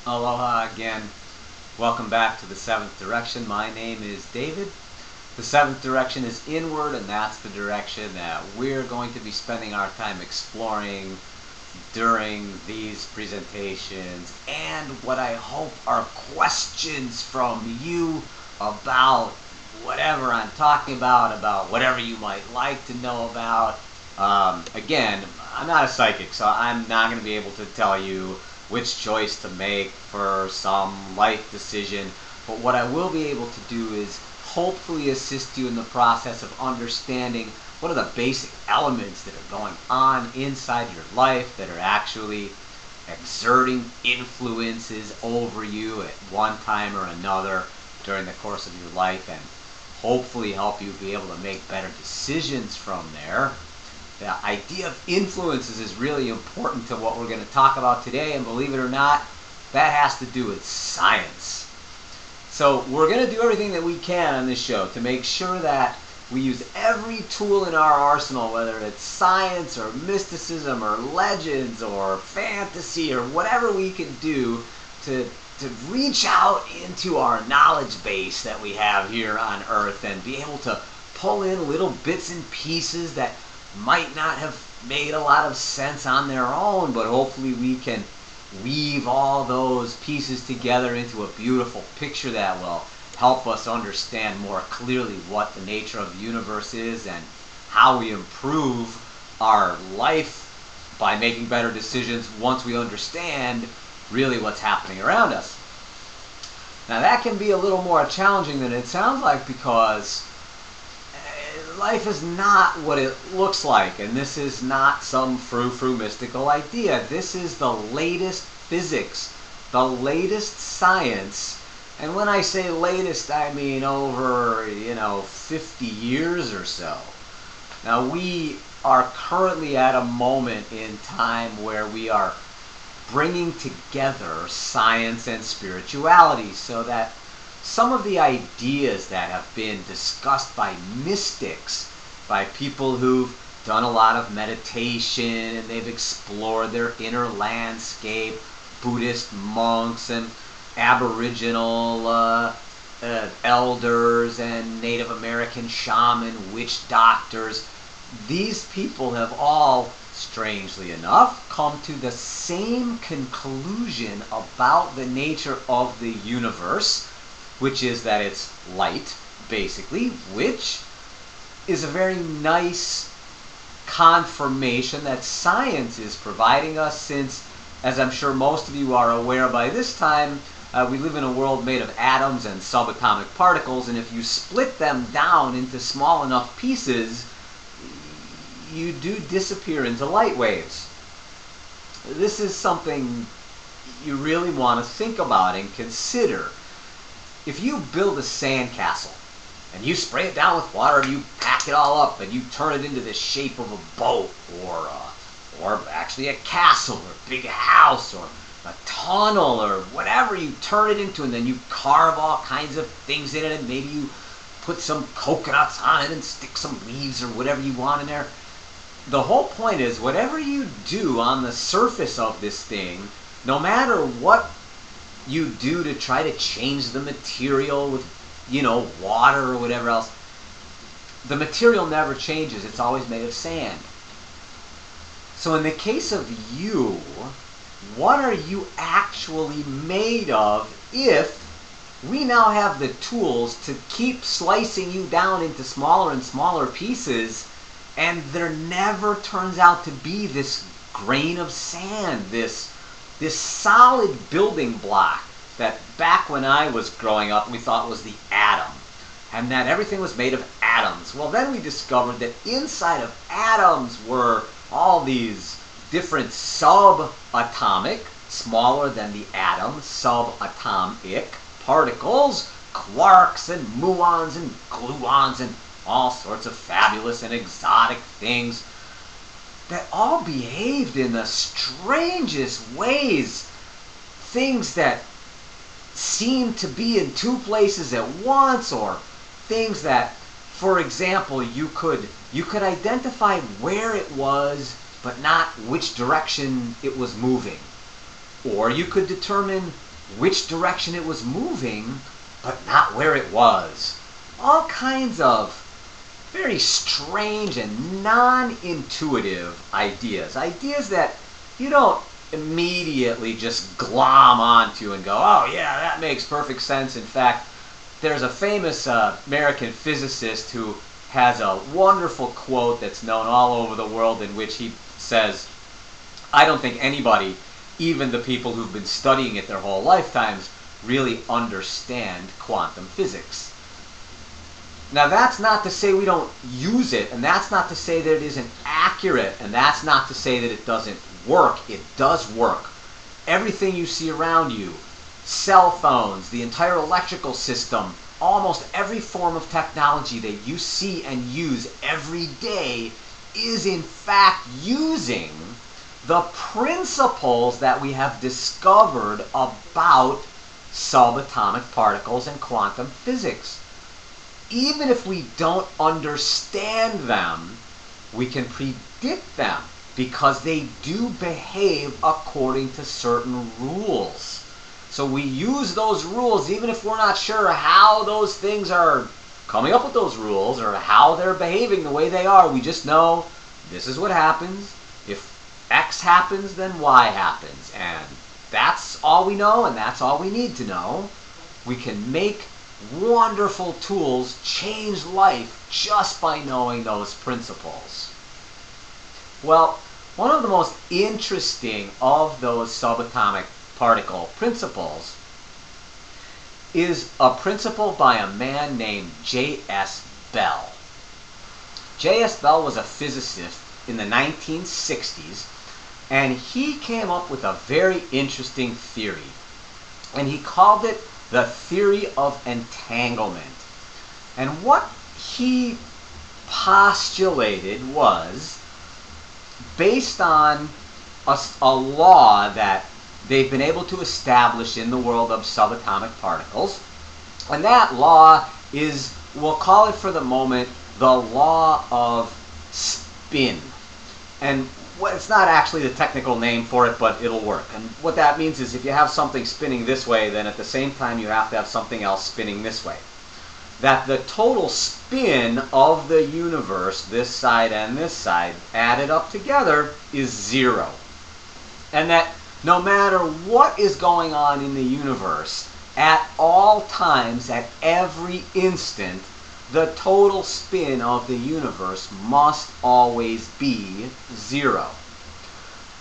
Aloha again. Welcome back to the 7th Direction. My name is David. The 7th Direction is inward, and that's the direction that we're going to be spending our time exploring during these presentations, and what I hope are questions from you about whatever I'm talking about whatever you might like to know about. Again, I'm not a psychic, so I'm not going to be able to tell you which choice to make for some life decision, but what I will be able to do is hopefully assist you in the process of understanding what are the basic elements that are going on inside your life that are actually exerting influences over you at one time or another during the course of your life, and hopefully help you be able to make better decisions from there. The idea of influences is really important to what we're going to talk about today, and believe it or not, that has to do with science. So we're going to do everything that we can on this show to make sure that we use every tool in our arsenal, whether it's science or mysticism or legends or fantasy or whatever we can do to reach out into our knowledge base that we have here on Earth and be able to pull in little bits and pieces that might not have made a lot of sense on their own, but hopefully we can weave all those pieces together into a beautiful picture that will help us understand more clearly what the nature of the universe is and how we improve our life by making better decisions once we understand really what's happening around us. Now that can be a little more challenging than it sounds like, because life is not what it looks like, and this is not some frou-frou mystical idea. This is the latest physics, the latest science, and when I say latest, I mean over, 50 years or so. Now we are currently at a moment in time where we are bringing together science and spirituality so that some of the ideas that have been discussed by mystics, by people who've done a lot of meditation and they've explored their inner landscape, Buddhist monks and Aboriginal elders and Native American shaman, witch doctors, these people have all, strangely enough, come to the same conclusion about the nature of the universe, which is that it's light, basically, which is a very nice confirmation that science is providing us, since, as I'm sure most of you are aware by this time, we live in a world made of atoms and subatomic particles, and if you split them down into small enough pieces, you do disappear into light waves. This is something you really want to think about and consider. If you build a sandcastle and you spray it down with water and you pack it all up and you turn it into the shape of a boat or actually a castle or a big house or a tunnel or whatever you turn it into, and then you carve all kinds of things in it, and maybe you put some coconuts on it and stick some leaves or whatever you want in there. The whole point is, whatever you do on the surface of this thing, no matter what you do to try to change the material with, water or whatever else, the material never changes. It's always made of sand. So in the case of you, what are you actually made of if we now have the tools to keep slicing you down into smaller and smaller pieces, and there never turns out to be this grain of sand, this solid building block that back when I was growing up we thought was the atom, and that everything was made of atoms. Well, then we discovered that inside of atoms were all these different subatomic, smaller than the atom, subatomic particles, quarks and muons and gluons and all sorts of fabulous and exotic things that all behaved in the strangest ways. Things that seemed to be in two places at once, or things that, for example, you could identify where it was but not which direction it was moving. Or you could determine which direction it was moving, but not where it was. All kinds of very strange and non-intuitive ideas. Ideas that you don't immediately just glom onto and go, oh yeah, that makes perfect sense. In fact, there's a famous American physicist who has a wonderful quote that's known all over the world in which he says, I don't think anybody, even the people who've been studying it their whole lifetimes, really understand quantum physics. Now that's not to say we don't use it, and that's not to say that it isn't accurate, and that's not to say that it doesn't work. It does work. Everything you see around you, cell phones, the entire electrical system, almost every form of technology that you see and use every day is in fact using the principles that we have discovered about subatomic particles and quantum physics. Even if we don't understand them, we can predict them because they do behave according to certain rules. So we use those rules even if we're not sure how those things are coming up with those rules or how they're behaving the way they are. We just know this is what happens. If X happens, then Y happens. And that's all we know, and that's all we need to know. We can make wonderful tools change life just by knowing those principles. Well, one of the most interesting of those subatomic particle principles is a principle by a man named J.S. Bell. J.S. Bell was a physicist in the 1960s, and he came up with a very interesting theory, and he called it the theory of entanglement. And what he postulated was based on a law that they've been able to establish in the world of subatomic particles. And that law is, we'll call it for the moment, the law of spin. And it's not actually the technical name for it, but it'll work. And what that means is if you have something spinning this way, then at the same time you have to have something else spinning this way. That the total spin of the universe, this side and this side, added up together is zero. And that no matter what is going on in the universe, at all times, at every instant, the total spin of the universe must always be zero.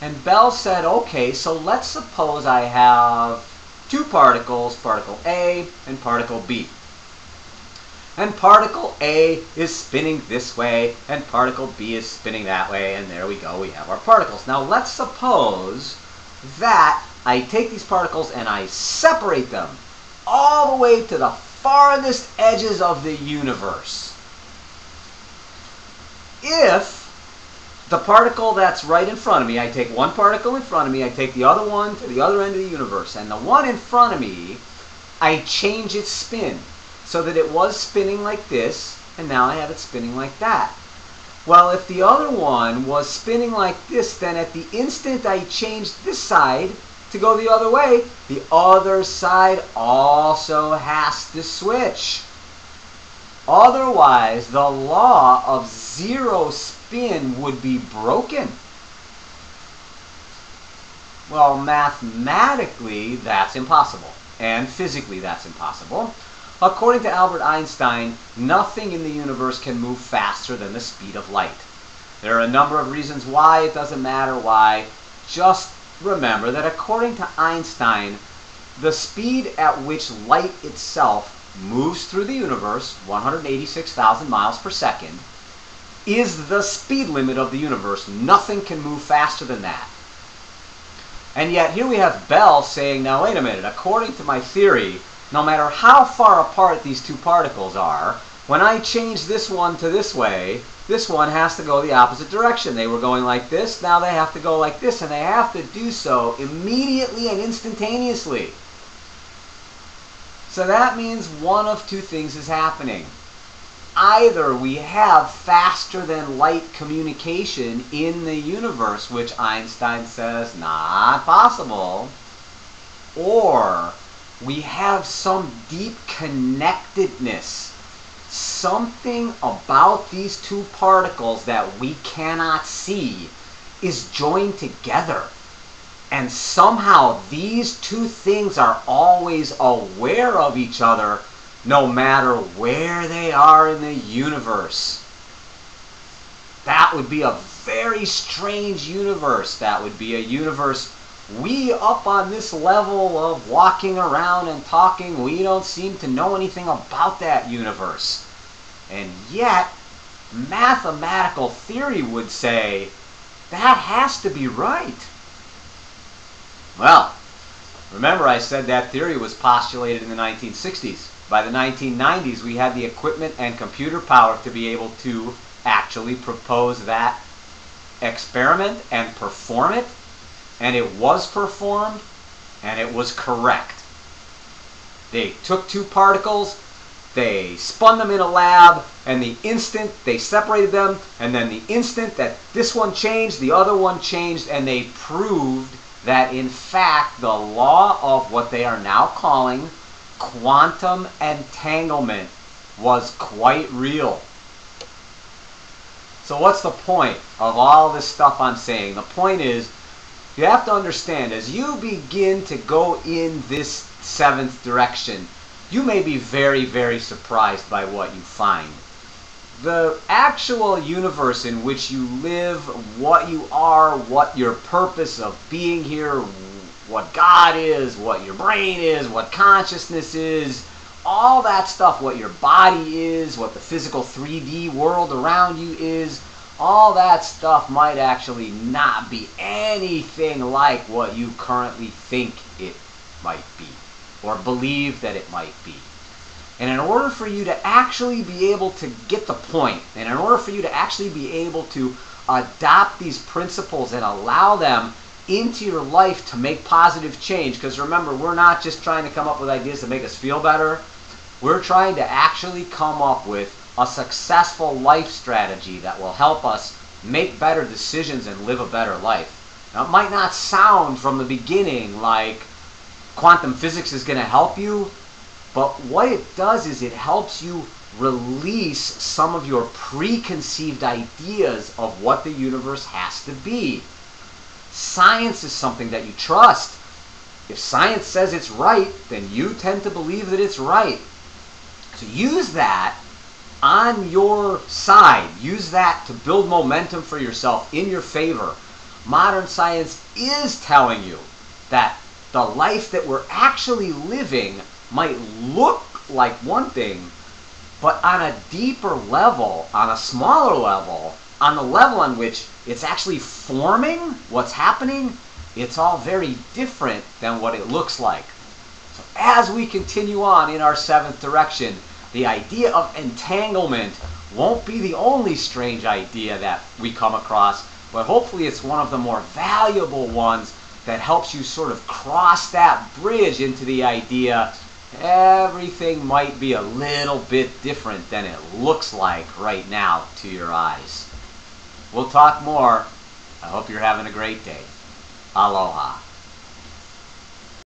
And Bell said, okay, so let's suppose I have two particles, particle A and particle B. And particle A is spinning this way, and particle B is spinning that way, and there we go, we have our particles. Now let's suppose that I take these particles and I separate them all the way to the farthest edges of the universe. If the particle that's right in front of me, I take one particle in front of me, I take the other one to the other end of the universe, and the one in front of me, I change its spin so that it was spinning like this, and now I have it spinning like that. Well, if the other one was spinning like this, then at the instant I changed this side to go the other way, the other side also has to switch. Otherwise, the law of zero spin would be broken. Well, mathematically, that's impossible. And physically, that's impossible. According to Albert Einstein, nothing in the universe can move faster than the speed of light. There are a number of reasons why. It doesn't matter why. Just remember that according to Einstein, the speed at which light itself moves through the universe, 186,000 miles per second, is the speed limit of the universe. Nothing can move faster than that. And yet here we have Bell saying, now wait a minute, according to my theory, no matter how far apart these two particles are, when I change this one to this way, this one has to go the opposite direction. They were going like this, now they have to go like this, and they have to do so immediately and instantaneously. So that means one of two things is happening. Either we have faster than light communication in the universe, which Einstein says not possible, or we have some deep connectedness. Something about these two particles that we cannot see is joined together. And somehow these two things are always aware of each other, no matter where they are in the universe. That would be a very strange universe. That would be a universe we up on this level of walking around and talking, we don't seem to know anything about that universe. And yet, mathematical theory would say that has to be right. Well, remember I said that theory was postulated in the 1960s. By the 1990s, we had the equipment and computer power to be able to actually propose that experiment and perform it. And it was performed, and it was correct. They took two particles, they spun them in a lab, and the instant they separated them, and then the instant that this one changed, the other one changed, and they proved that in fact the law of what they are now calling quantum entanglement was quite real. So what's the point of all this stuff I'm saying? The point is, you have to understand, as you begin to go in this seventh direction, you may be very, very surprised by what you find. The actual universe in which you live, what you are, what your purpose of being here, what God is, what your brain is, what consciousness is, all that stuff, what your body is, what the physical 3D world around you is, all that stuff might actually not be anything like what you currently think it might be, or believe that it might be. And in order for you to actually be able to get the point, and in order for you to actually be able to adopt these principles and allow them into your life to make positive change, because remember, we're not just trying to come up with ideas to make us feel better, we're trying to actually come up with a successful life strategy that will help us make better decisions and live a better life. Now, it might not sound from the beginning like quantum physics is going to help you, but what it does is it helps you release some of your preconceived ideas of what the universe has to be. Science is something that you trust. If science says it's right, then you tend to believe that it's right. So use that on your side. Use that to build momentum for yourself in your favor. Modern science is telling you that the life that we're actually living might look like one thing, but on a deeper level, on a smaller level, on the level on which it's actually forming what's happening, it's all very different than what it looks like. So as we continue on in our seventh direction, the idea of entanglement won't be the only strange idea that we come across, but hopefully it's one of the more valuable ones that helps you sort of cross that bridge into the idea everything might be a little bit different than it looks like right now to your eyes. We'll talk more. I hope you're having a great day. Aloha.